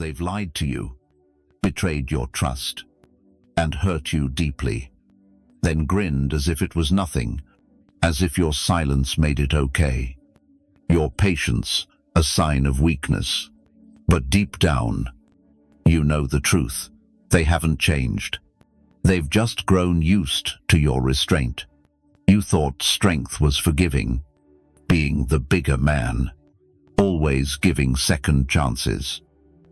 they've lied to you, betrayed your trust, and hurt you deeply, then grinned as if it was nothing, as if your silence made it okay. Your patience, a sign of weakness. But deep down, you know the truth. They haven't changed. They've just grown used to your restraint. You thought strength was forgiving, being the bigger man, always giving second chances.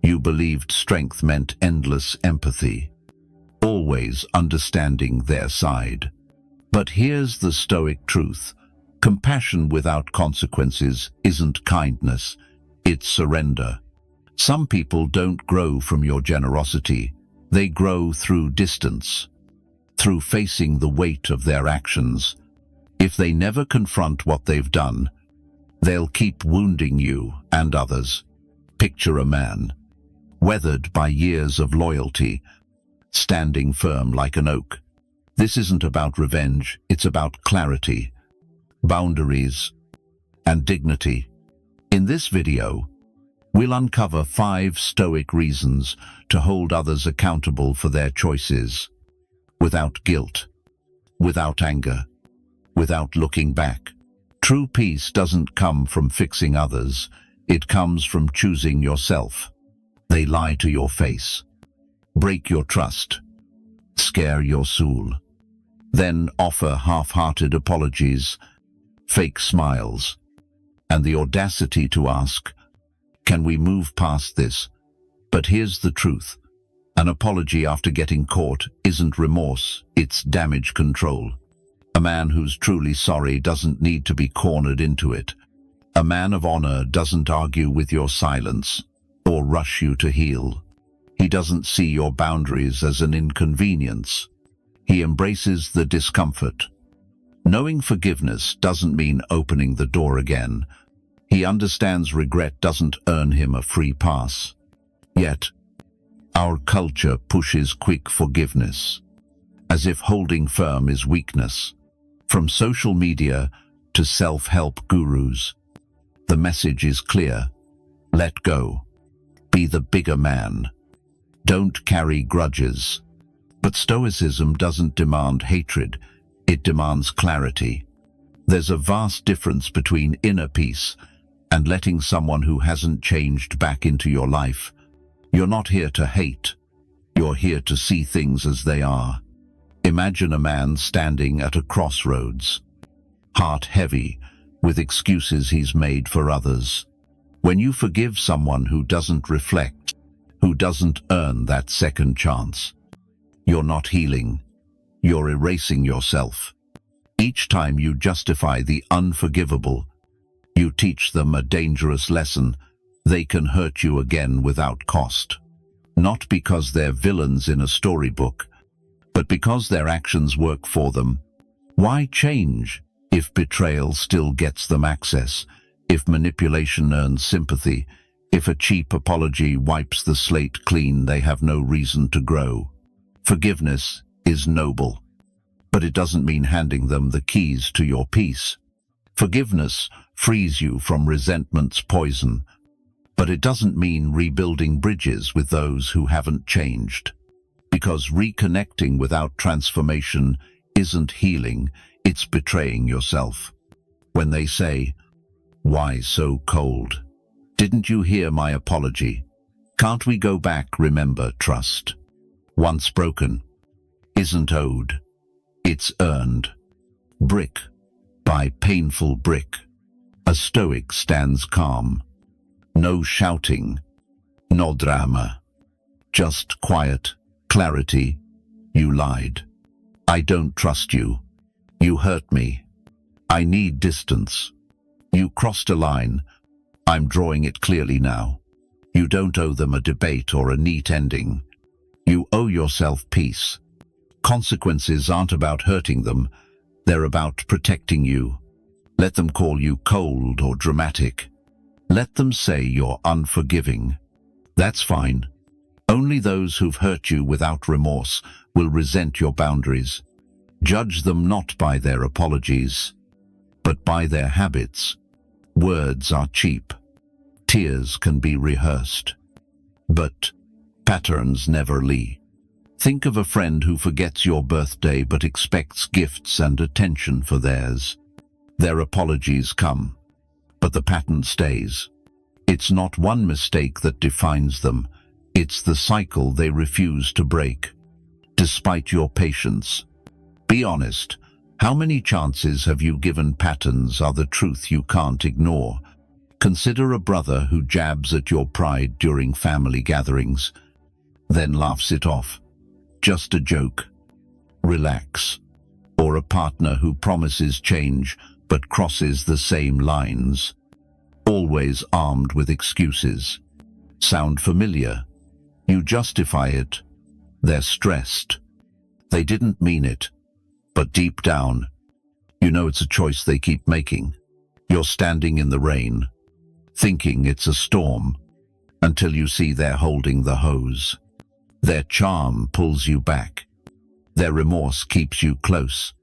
You believed strength meant endless empathy, always understanding their side. But here's the Stoic truth. Compassion without consequences isn't kindness, it's surrender. Some people don't grow from your generosity. They grow through distance, through facing the weight of their actions. If they never confront what they've done, they'll keep wounding you and others. Picture a man, weathered by years of loyalty, standing firm like an oak. This isn't about revenge, it's about clarity, boundaries, and dignity. In this video, we'll uncover 5 Stoic reasons to hold others accountable for their choices, without guilt, without anger, without looking back. True peace doesn't come from fixing others, it comes from choosing yourself. They lie to your face, break your trust, scare your soul, then offer half-hearted apologies, fake smiles, and the audacity to ask, can we move past this? But here's the truth. An apology after getting caught isn't remorse, it's damage control. A man who's truly sorry doesn't need to be cornered into it. A man of honor doesn't argue with your silence or rush you to heal. He doesn't see your boundaries as an inconvenience. He embraces the discomfort. Knowing forgiveness doesn't mean opening the door again. He understands regret doesn't earn him a free pass. Yet, our culture pushes quick forgiveness, as if holding firm is weakness. From social media to self-help gurus, the message is clear. Let go. Be the bigger man. Don't carry grudges. But Stoicism doesn't demand hatred, it demands clarity. There's a vast difference between inner peace and letting someone who hasn't changed back into your life. You're not here to hate. You're here to see things as they are. Imagine a man standing at a crossroads, heart heavy, with excuses he's made for others. When you forgive someone who doesn't reflect, who doesn't earn that second chance, you're not healing. You're erasing yourself. Each time you justify the unforgivable, you teach them a dangerous lesson. They can hurt you again without cost. Not because they're villains in a storybook, but because their actions work for them. Why change if betrayal still gets them access, if manipulation earns sympathy, if a cheap apology wipes the slate clean? They have no reason to grow. Forgiveness is noble, but it doesn't mean handing them the keys to your peace. Forgiveness frees you from resentment's poison, but it doesn't mean rebuilding bridges with those who haven't changed. Because reconnecting without transformation isn't healing, it's betraying yourself. When they say, "Why so cold? Didn't you hear my apology?" Can't we go back? Remember, trust, once broken, isn't owed, it's earned. Brick by painful brick, a Stoic stands calm. No shouting, no drama, just quiet clarity. You lied. I don't trust you. You hurt me. I need distance. You crossed a line. I'm drawing it clearly now. You don't owe them a debate or a neat ending. You owe yourself peace. Consequences aren't about hurting them. They're about protecting you. Let them call you cold or dramatic. Let them say you're unforgiving. That's fine. Only those who've hurt you without remorse will resent your boundaries. Judge them not by their apologies, but by their habits. Words are cheap. Tears can be rehearsed. But patterns never lie. Think of a friend who forgets your birthday but expects gifts and attention for theirs. Their apologies come, but the pattern stays. It's not one mistake that defines them, it's the cycle they refuse to break. Despite your patience, be honest. How many chances have you given patterns are the truth you can't ignore? Consider a brother who jabs at your pride during family gatherings, then laughs it off. Just a joke. Relax. Or a partner who promises change but crosses the same lines, always armed with excuses. Sound familiar? You justify it. They're stressed. They didn't mean it. But deep down, you know it's a choice they keep making. You're standing in the rain, thinking it's a storm, until you see they're holding the hose. Their charm pulls you back. Their remorse keeps you close,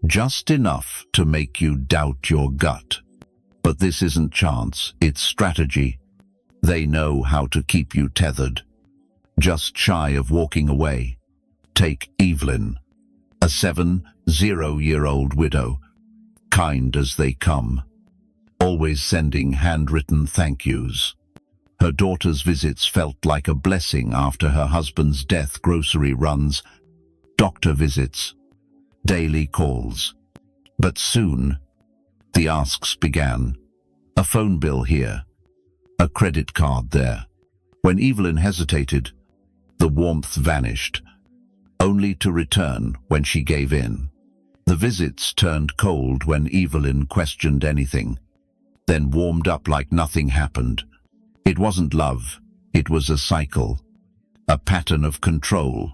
just enough to make you doubt your gut. But this isn't chance, it's strategy. They know how to keep you tethered, just shy of walking away. Take Evelyn, a 70-year-old widow, kind as they come, always sending handwritten thank yous. Her daughter's visits felt like a blessing after her husband's death. Grocery runs, doctor visits, daily calls. But soon, the asks began. A phone bill here, a credit card there. When Evelyn hesitated, the warmth vanished, only to return when she gave in. The visits turned cold when Evelyn questioned anything, then warmed up like nothing happened. It wasn't love, it was a cycle, a pattern of control.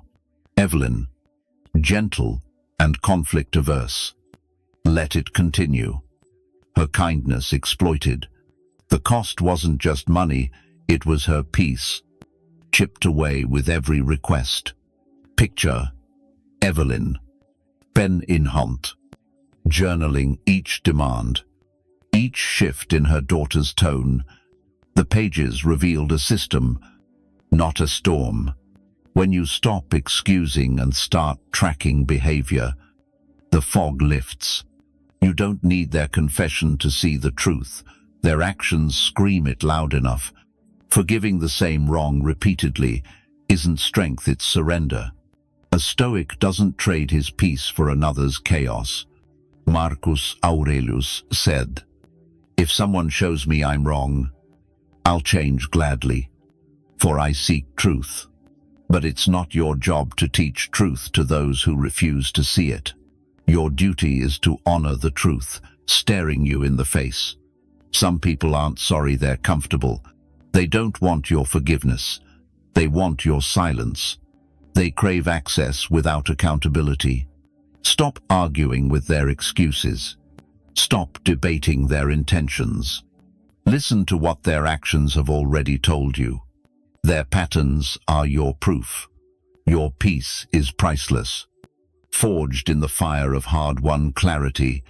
Evelyn, gentle and conflict-averse, let it continue. Her kindness exploited. The cost wasn't just money, it was her peace, chipped away with every request. Picture Evelyn, pen in hand, journaling each demand, each shift in her daughter's tone. The pages revealed a system, not a storm. When you stop excusing and start tracking behavior, the fog lifts. You don't need their confession to see the truth. Their actions scream it loud enough. Forgiving the same wrong repeatedly isn't strength, it's surrender. A Stoic doesn't trade his peace for another's chaos. Marcus Aurelius said, "If someone shows me I'm wrong, I'll change gladly, for I seek truth." But it's not your job to teach truth to those who refuse to see it. Your duty is to honor the truth, staring you in the face. Some people aren't sorry they're comfortable. They don't want your forgiveness. They want your silence. They crave access without accountability. Stop arguing with their excuses. Stop debating their intentions. Listen to what their actions have already told you. Their patterns are your proof. Your peace is priceless, forged in the fire of hard-won clarity.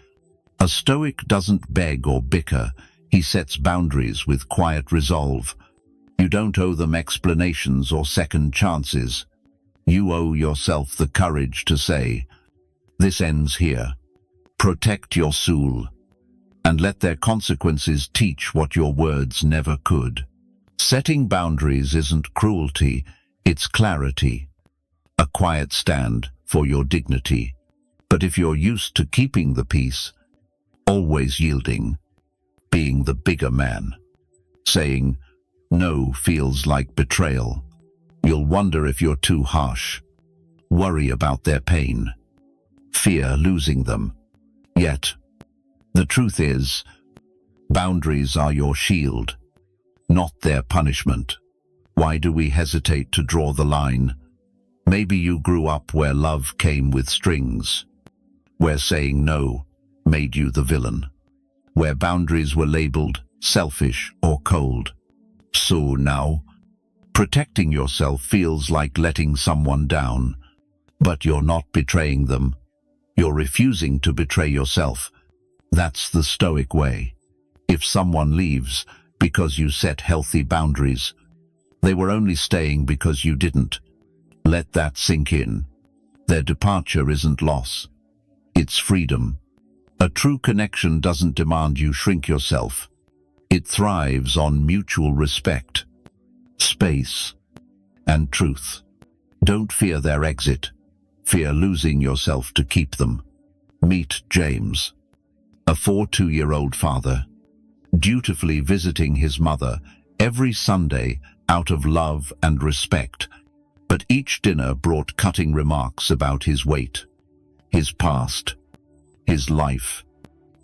A Stoic doesn't beg or bicker. He sets boundaries with quiet resolve. You don't owe them explanations or second chances. You owe yourself the courage to say, "This ends here." Protect your soul, and let their consequences teach what your words never could. Setting boundaries isn't cruelty, it's clarity. A quiet stand for your dignity. But if you're used to keeping the peace, always yielding, being the bigger man, saying no feels like betrayal, you'll wonder if you're too harsh, worry about their pain, fear losing them. Yet, the truth is, boundaries are your shield, not their punishment. Why do we hesitate to draw the line? Maybe you grew up where love came with strings, where saying no made you the villain, where boundaries were labeled selfish or cold. So now, protecting yourself feels like letting someone down, but you're not betraying them. You're refusing to betray yourself. That's the Stoic way. If someone leaves because you set healthy boundaries, They were only staying because you didn't. Let that sink in. Their departure isn't loss. It's freedom. A true connection doesn't demand you shrink yourself. It thrives on mutual respect, space, and truth. Don't fear their exit. Fear losing yourself to keep them. Meet James, a 42-year-old father, dutifully visiting his mother every Sunday out of love and respect, but each dinner brought cutting remarks about his weight, his past, his life.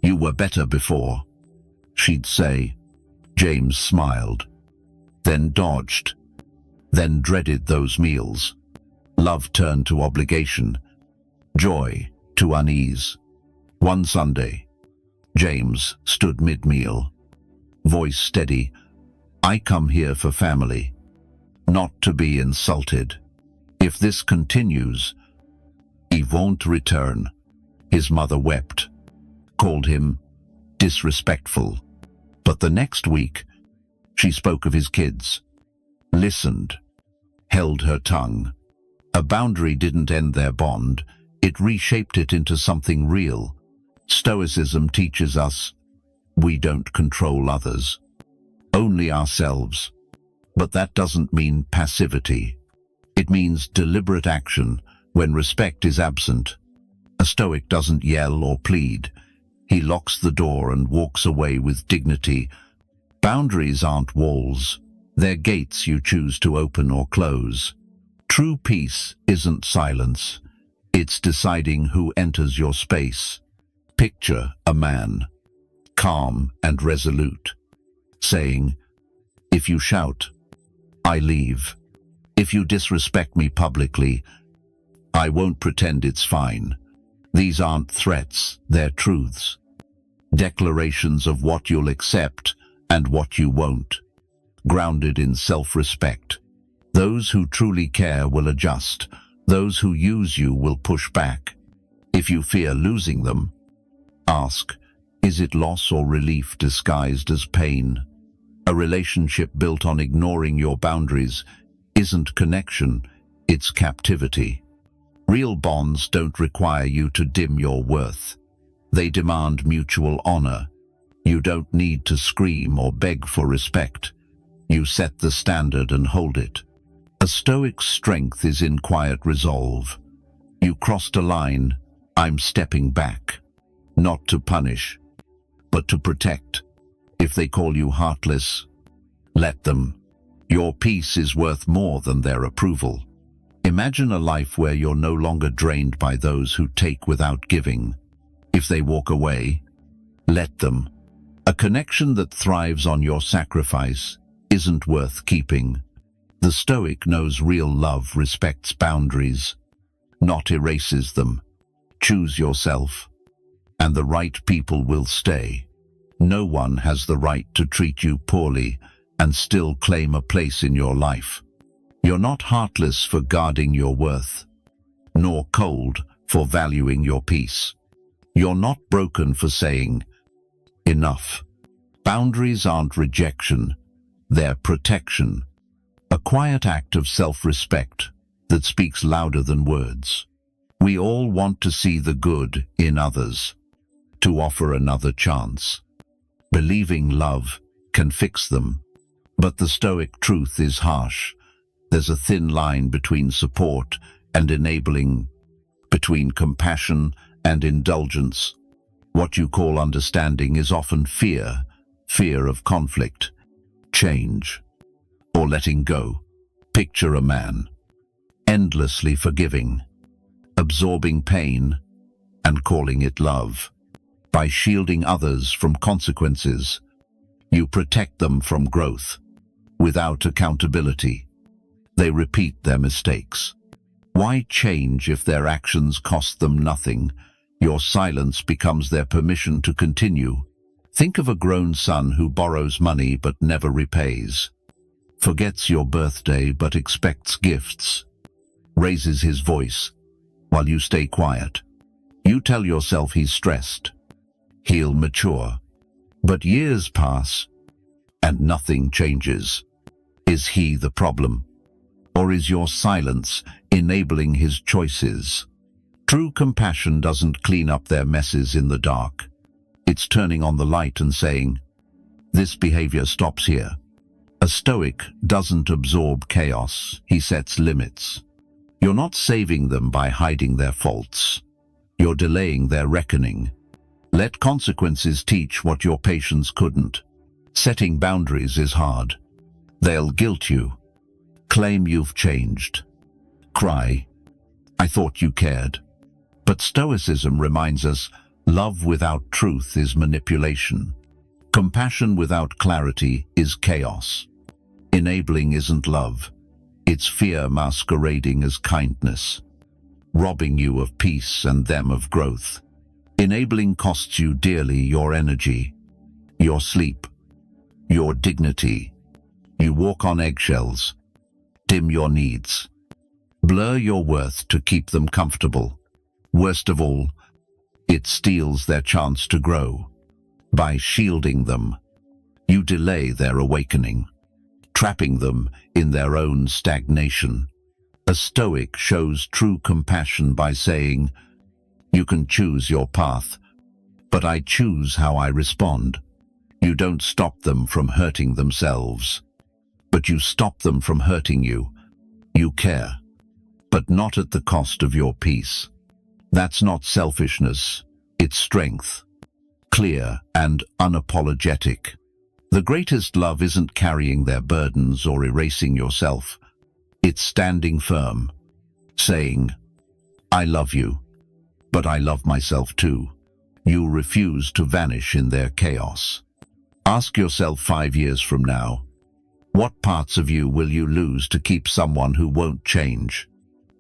"You were better before," she'd say. James smiled, then dodged, then dreaded those meals. Love turned to obligation, joy to unease. One Sunday, James stood mid-meal, voice steady. "I come here for family, not to be insulted. If this continues, he won't return." His mother wept, called him disrespectful. But the next week, she spoke of his kids, listened, held her tongue. A boundary didn't end their bond, it reshaped it into something real. Stoicism teaches us we don't control others, only ourselves. But that doesn't mean passivity. It means deliberate action when respect is absent. A Stoic doesn't yell or plead. He locks the door and walks away with dignity. Boundaries aren't walls. They're gates you choose to open or close. True peace isn't silence. It's deciding who enters your space. Picture a man, calm and resolute, saying, "If you shout, I leave. If you disrespect me publicly, I won't pretend it's fine." These aren't threats, they're truths. Declarations of what you'll accept and what you won't, grounded in self-respect. Those who truly care will adjust. Those who use you will push back. If you fear losing them, ask, is it loss or relief disguised as pain? A relationship built on ignoring your boundaries isn't connection, it's captivity. Real bonds don't require you to dim your worth. They demand mutual honor. You don't need to scream or beg for respect. You set the standard and hold it. A Stoic's strength is in quiet resolve. You crossed a line, I'm stepping back. Not to punish, but to protect. If they call you heartless, let them. Your peace is worth more than their approval. Imagine a life where you're no longer drained by those who take without giving. If they walk away, let them. A connection that thrives on your sacrifice isn't worth keeping. The Stoic knows real love respects boundaries, not erases them. Choose yourself, and the right people will stay. No one has the right to treat you poorly and still claim a place in your life. You're not heartless for guarding your worth, nor cold for valuing your peace. You're not broken for saying, enough. Boundaries aren't rejection, they're protection. A quiet act of self-respect that speaks louder than words. We all want to see the good in others, to offer another chance. Believing love can fix them, but the Stoic truth is harsh. There's a thin line between support and enabling, between compassion and indulgence. What you call understanding is often fear, fear of conflict, change, or letting go. Picture a man, endlessly forgiving, absorbing pain, and calling it love. By shielding others from consequences, you protect them from growth. Without accountability, they repeat their mistakes. Why change if their actions cost them nothing? Your silence becomes their permission to continue. Think of a grown son who borrows money but never repays, forgets your birthday but expects gifts, raises his voice while you stay quiet. You tell yourself he's stressed, he'll mature. But years pass and nothing changes. Is he the problem? Or is your silence enabling his choices? True compassion doesn't clean up their messes in the dark. It's turning on the light and saying, "This behavior stops here." A Stoic doesn't absorb chaos, he sets limits. You're not saving them by hiding their faults. You're delaying their reckoning. Let consequences teach what your patience couldn't. Setting boundaries is hard. They'll guilt you. Claim you've changed. Cry, "I thought you cared." But Stoicism reminds us, love without truth is manipulation. Compassion without clarity is chaos. Enabling isn't love. It's fear masquerading as kindness, robbing you of peace and them of growth. Enabling costs you dearly your energy, your sleep, your dignity. You walk on eggshells, dim your needs, blur your worth to keep them comfortable. Worst of all, it steals their chance to grow. By shielding them, you delay their awakening, trapping them in their own stagnation. A Stoic shows true compassion by saying, "You can choose your path, but I choose how I respond." You don't stop them from hurting themselves, but you stop them from hurting you. You care, but not at the cost of your peace. That's not selfishness, it's strength. Clear and unapologetic. The greatest love isn't carrying their burdens or erasing yourself. It's standing firm, saying, "I love you, but I love myself too." You refuse to vanish in their chaos. Ask yourself 5 years from now, what parts of you will you lose to keep someone who won't change?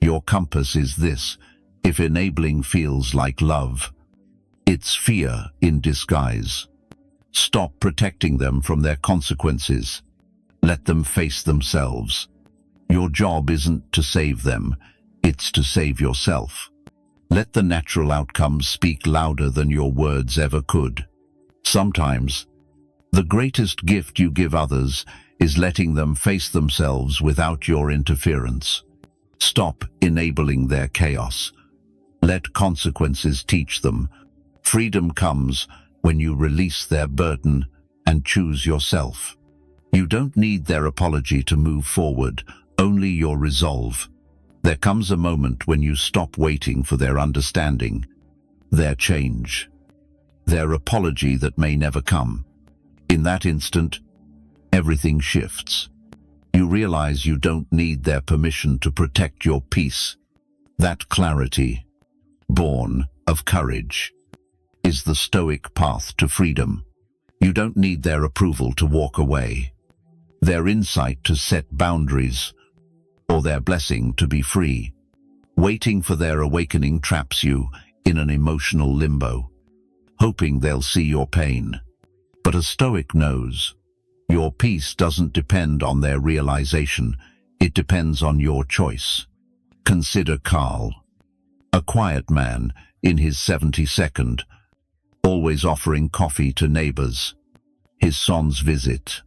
Your compass is this: if enabling feels like love, it's fear in disguise. Stop protecting them from their consequences. Let them face themselves. Your job isn't to save them, it's to save yourself. Let the natural outcomes speak louder than your words ever could. Sometimes, the greatest gift you give others is letting them face themselves without your interference. Stop enabling their chaos. Let consequences teach them. Freedom comes when you release their burden and choose yourself. You don't need their apology to move forward, only your resolve. There comes a moment when you stop waiting for their understanding, their change, their apology that may never come. In that instant, everything shifts. You realize you don't need their permission to protect your peace. That clarity, born of courage, is the Stoic path to freedom. You don't need their approval to walk away, their insight to set boundaries, or their blessing to be free. Waiting for their awakening traps you in an emotional limbo, hoping they'll see your pain. But a Stoic knows your peace doesn't depend on their realization, it depends on your choice. Consider Carl, a quiet man in his 72nd, always offering coffee to neighbors. His son's visit,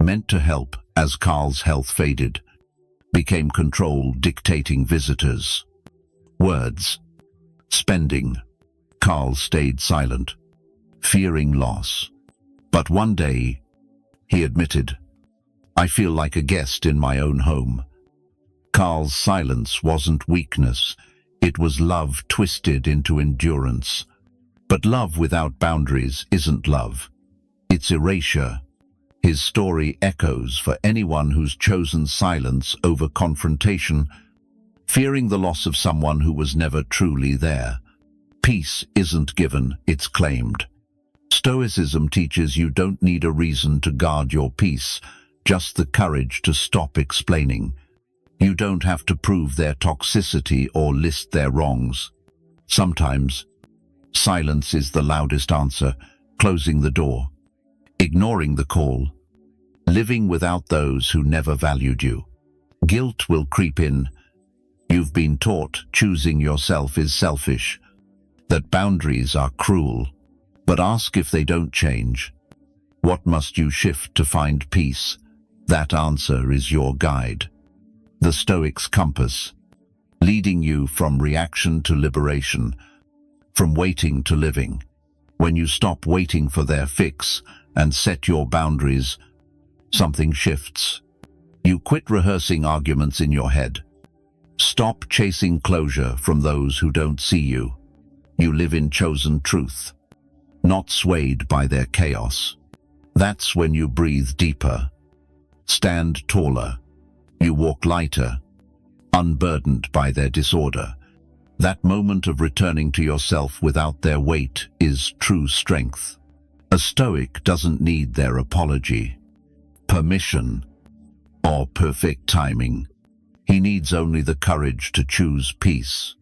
meant to help as Carl's health faded, became control dictating visitors. Words, spending. Carl stayed silent, fearing loss. But one day, he admitted, "I feel like a guest in my own home." Carl's silence wasn't weakness, it was love twisted into endurance. But love without boundaries isn't love. It's erasure. His story echoes for anyone who's chosen silence over confrontation, fearing the loss of someone who was never truly there. Peace isn't given, it's claimed. Stoicism teaches you don't need a reason to guard your peace, just the courage to stop explaining. You don't have to prove their toxicity or list their wrongs. Sometimes, silence is the loudest answer, closing the door, ignoring the call, living without those who never valued you. Guilt will creep in. You've been taught choosing yourself is selfish, that boundaries are cruel. But ask if they don't change. What must you shift to find peace? That answer is your guide. The Stoic's compass, leading you from reaction to liberation, from waiting to living. When you stop waiting for their fix and set your boundaries, something shifts. You quit rehearsing arguments in your head. Stop chasing closure from those who don't see you. You live in chosen truth, not swayed by their chaos. That's when you breathe deeper, stand taller, you walk lighter, unburdened by their disorder. That moment of returning to yourself without their weight is true strength. A Stoic doesn't need their apology, permission, or perfect timing. He needs only the courage to choose peace.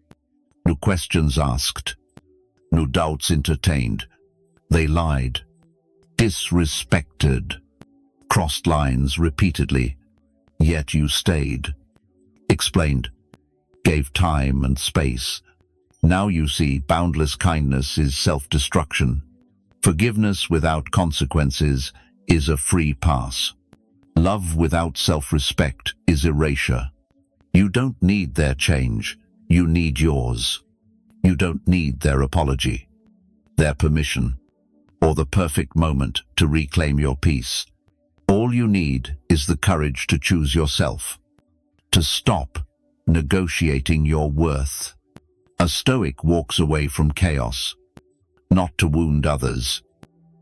No questions asked, no doubts entertained. They lied, disrespected, crossed lines repeatedly, yet you stayed, explained, gave time and space. Now you see boundless kindness is self-destruction. Forgiveness without consequences is a free pass. Love without self-respect is erasure. You don't need their change, you need yours. You don't need their apology, their permission, or the perfect moment to reclaim your peace. All you need is the courage to choose yourself, to stop negotiating your worth. A Stoic walks away from chaos, not to wound others,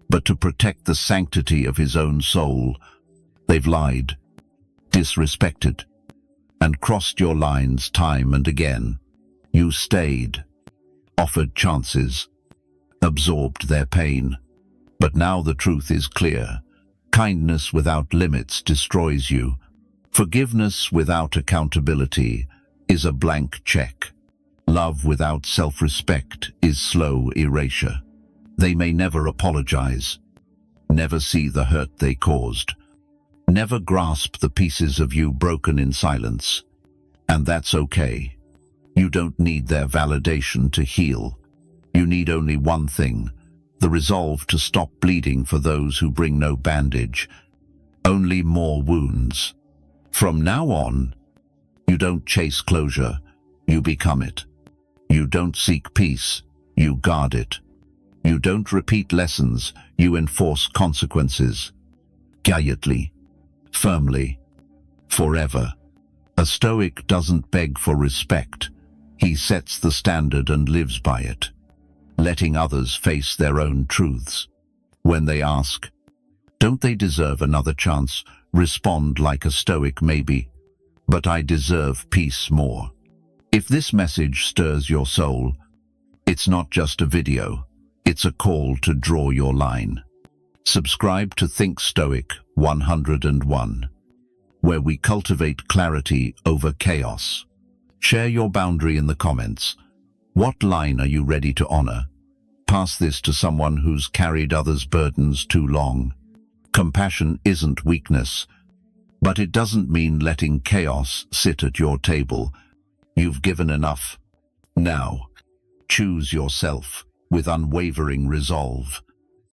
but to protect the sanctity of his own soul. They've lied, disrespected, and crossed your lines time and again. You stayed, offered chances, absorbed their pain. But now the truth is clear. Kindness without limits destroys you. Forgiveness without accountability is a blank check. Love without self-respect is slow erasure. They may never apologize, never see the hurt they caused, never grasp the pieces of you broken in silence. And that's okay. You don't need their validation to heal. You need only one thing, the resolve to stop bleeding for those who bring no bandage, only more wounds. From now on, you don't chase closure, you become it. You don't seek peace, you guard it. You don't repeat lessons, you enforce consequences. Quietly, firmly, forever. A Stoic doesn't beg for respect. He sets the standard and lives by it, letting others face their own truths. When they ask, don't they deserve another chance? Respond like a Stoic, maybe, but I deserve peace more. If this message stirs your soul, it's not just a video, it's a call to draw your line. Subscribe to Think Stoic 101, where we cultivate clarity over chaos. Share your boundary in the comments. What line are you ready to honor? Pass this to someone who's carried others' burdens too long. Compassion isn't weakness, but it doesn't mean letting chaos sit at your table. You've given enough. Now, choose yourself with unwavering resolve.